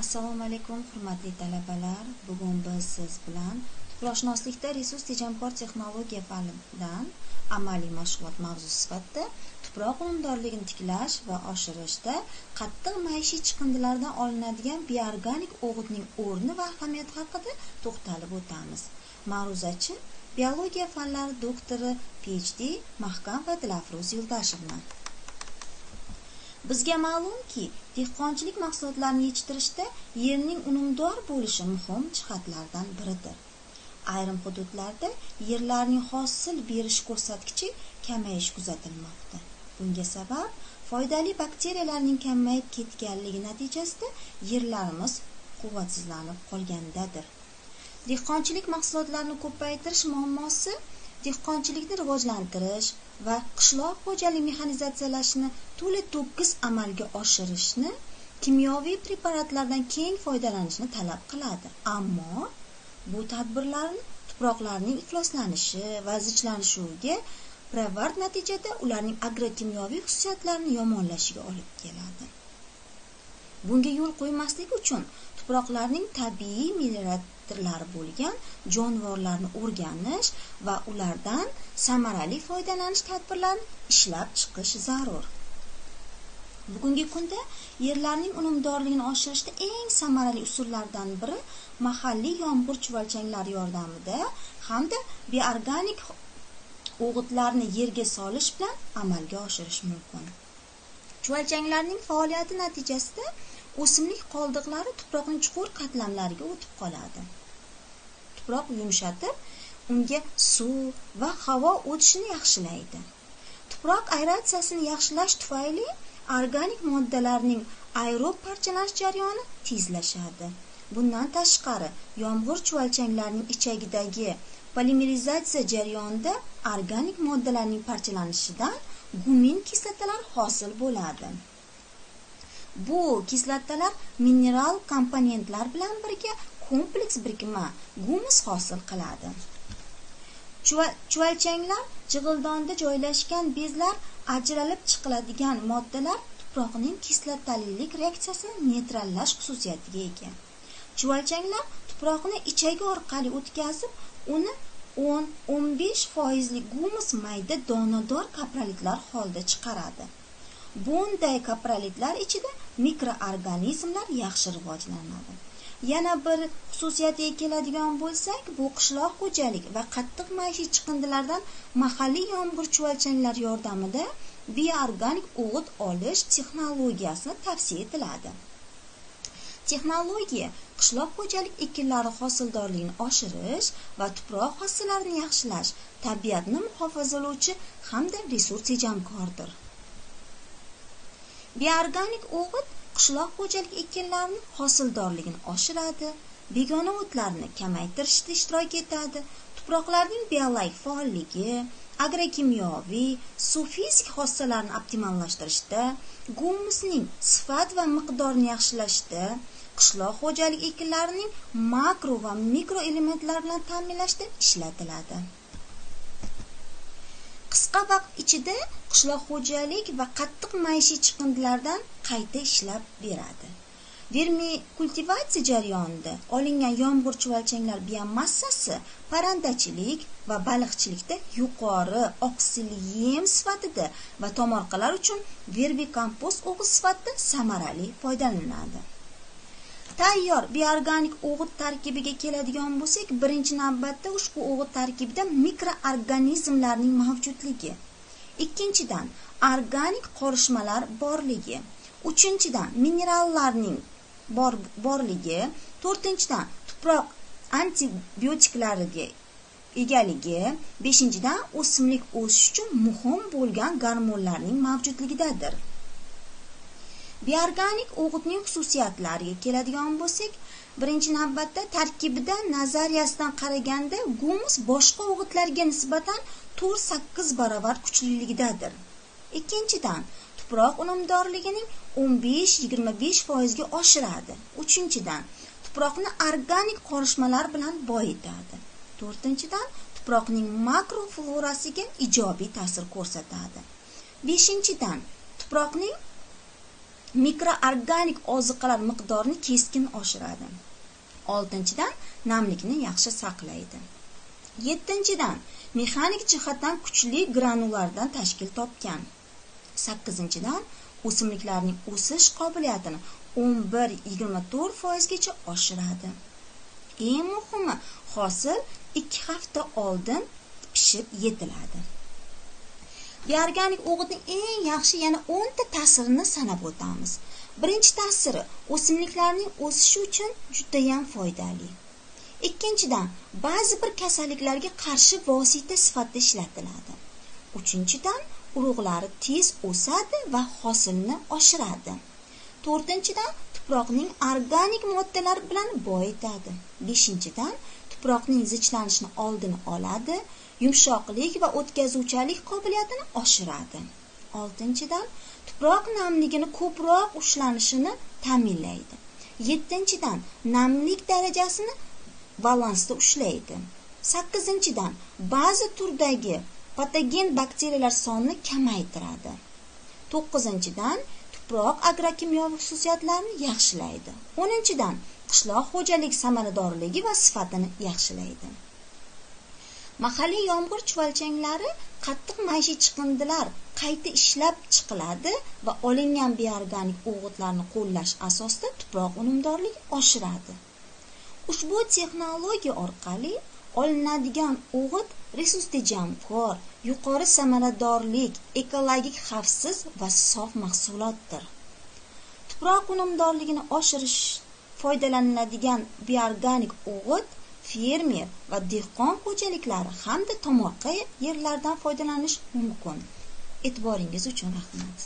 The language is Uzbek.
Assalomu alaykum hurmatli talabalar. Bugun biz siz bilan tuproqshunoslikda resurs tejamkor texnologiya fanidan amaliy mashg'ulot mavzusi sifatida tuproq unumdorligini tiklash va oshirishda qattiq maishiy chiqindilardan olinadigan bioorganik o'g'itning o'rni va ahamiyati haqida to'xtalib o'tamiz. Ma'ruzachi biologiya fanlari doktori PhD Mahkam va Dilafruz Yo'ldashevna. Bizga ma'lumki, dehqonchilik mahsulotlarini yetishtirishda yerning unumdor bo'lishi muhim jihatlardan biridir. Ayrim hududlarda yerlarning hosil berish ko'rsatkichi kamayish kuzatilmoqda. Bunga sabab foydali bakteriyalarning kamayib ketganligi natijasida yerlarimiz quvvatsizlanib qolganidadir. Dehqonchilik mahsulotlarini ko'paytirish muammosi dehqonchilikni rivojlantirish va qishloq xo'jalik mexanizatsiyalashini to'la-to'kis amalga oshirishni, kimyoviy preparatlardan keng foydalanishni talab qiladi. Ammo bu tadbirlarni tuproqlarning ifloslanishi va zichlanishiga pirovard natijada ularning agrokimyoviy xususiyatlarini yomonlashiga olib keladi. Bunga yo'l qo'ymaslik uchun tuproqlarning tabiiy melioratorlari bo'lgan jonivorlarni o'rganish va ulardan samarali foydalanish tadbirlarini ishlab chiqish zarur. Bugungi kunda yerlarning unumdorligini oshirishda eng samarali usullardan biri mahalliy yomg'ir chuvalchanglari yordamida hamda bioorganik o'g'itlarni yerga solish bilan amalga oshirish mumkin. Chuvalchanglarning faoliyati natijasida o'simlik qoldiqlari tuproqning chuqur qatlamlariga o'tib qoladi. Tuproq yumshatib, unga suv va havo o'tishini yaxshilaydi. Tuproq aeratsiyasini yaxshilash tufayli organik moddalarning aerob parchalanish jarayoni tezlashadi. Bundan tashqari, yomg'ir chuvalchanglarining ichagidagi polimerizatsiya jarayonida organik moddalarning parchalanishidan gumin kislotalar hosil bo'ladi. Bu kislotalar mineral komponentlar bilan birga kompleks birikma gumus hosil qiladi. Chuvalchanglar jig'ildonda joylashgan bezlar ajralib chiqiladigan moddalar tuproqning kislotalilik reaksiyasini neytrallash xususiyatiga ega. Chuvalchanglar tuproqni ichagi orqali o'tkazib, uni 10-15% gumus mayda donador kaprolitlar holida chiqaradi. Bunday kaprolitlar ichida mikroorganizmlar yaxshi rivojlanadi. Yana bir xususiyatiga keladigan bo'lsak, bu qishloq xo'jalik va qattiq maishiy chiqindilardan mahalliy yomg'ir chuvalchanglari yordamida bioorganik o'g'it olish texnologiyasini tavsiya etiladi. Texnologiya qishloq xo'jalik ekinlari hosildorligini oshirish va tuproq hossillarini yaxshilash, tabiatni muhofazalovchi hamda resurs tejamkordir. Bioorganik o'g'it qishloq xo'jalik ekinlarining hosildorligini oshiradi, begona o'tlarni kamaytirishda ishtirok etadi, tuproqlarning biologik faolligi, agrokimyoviy, suv-fizik xossalarini optimallashtirishda, gumusning sifat va miqdorini yaxshilashda, qishloq xo'jalik ekinlarining makro va mikro elementlar bilan ta'minlashda ishlatiladi. Qisqa vaqt ichida qishloq xo'jalik va qattiq maishiy chiqindilardan qayta ishlab beradi. Vermikultivatsiya jarayonida olingan yomg'ir chuvalchanglar biomassasi parrandachilik va baliqchilikda yuqori oqsilli yem sifatida va tomorqalar uchun vermikompost o'g'it sifatida samarali foydalaniladi. Tayyor bioorganik o'g'it tarkibiga keladigan bo'lsak, birinchi navbatda ushbu o'g'it tarkibida mikroorganizmlarning mavjudligi, ikkinchidan organik qorishmalar borligi, uchinchidan minerallarning borligi, to'rtinchidan tuproq antibiotiklariga egaligi, beshinchidan o'simlik o'sish uchun muhim bo'lgan gormonlarning mavjudligidadir. Bioorganik o'g'itning xususiyatlariga keladigan bo'lsak, birinchi navbatda tarkibida nazariyasidan qaraganda gumus boshqa o'g'itlarga nisbatan 4-8 barobar kuchliligidadir. Ikkinchidan, tuproq unumdorligining 15-25% ga oshiradi. Uchinchidan, tuproqni organik qorishmalar bilan boyitadi. To'rtinchidan, tuproqning makroflorasiga ijobiy ta'sir ko'rsatadi. Beshinchidan, tuproqning mikroorganik oziqalar miqdorini keskin oshiradi. 6-dan namlikni yaxshi saqlaydi. 7-dan mexanik jihatdan kuchli granulardan tashkil topgan. 8-dan o'simliklarning o'sish qobiliyatini 11-24% gacha oshiradi. Eng muhimi, hosil 2 hafta oldin pishib yetiladi. Biorganik o'g'itning eng yaxshi yana 10 ta ta'sirini sanab o'tamiz. Birinchi ta'siri o'simliklarning o'sishi uchun juda ham foydali. Ikkinchidan, ba'zi bir kasalliklarga qarshi vosita sifatida ishlatiladi. Uchinchidan, urug'lari tez o'sadi va hosilni oshiradi. To'rtinchidan, tuproqning organik moddalar bilan boyitadi. Beshinchidan, tuproqning zichlanishini oldini oladi, yumshoqlik va o'tkazuvchanlik qobiliyatini oshiradi. 6-dan, tuproq namligini ko'proq ushlanishini ta'minlaydi. 7-dan, namlik darajasini balansda ushlaydi. 8-dan, ba'zi turdagi patogen bakteriyalar sonini kamaytiradi. 9-dan, tuproq agrokimyoviy xususiyatlarini yaxshilaydi. 10-dan, qishloq xo'jalik samaradorligi va sifatini yaxshilaydi. Mahalliy yomg'ir chuvalchanglari, qattiq maishiy chiqindilar qayta ishlab chiqiladi va olingan biorganik o'g'itlarni qo'llash asosida tuproq unumdorligi oshiradi. Ushbu texnologiya orqali olinadigan o'g'it resurs tejamkor, yuqori samaradorlik, ekologik xavfsiz va sof mahsulotdir. Tuproq unumdorligini oshirish foydalaniladigan biorganik o'g'it fermer va dehqon xo'jaliklari hamda tomorqa yerlardan foydalanish mumkin. E'tiboringiz uchun rahmat.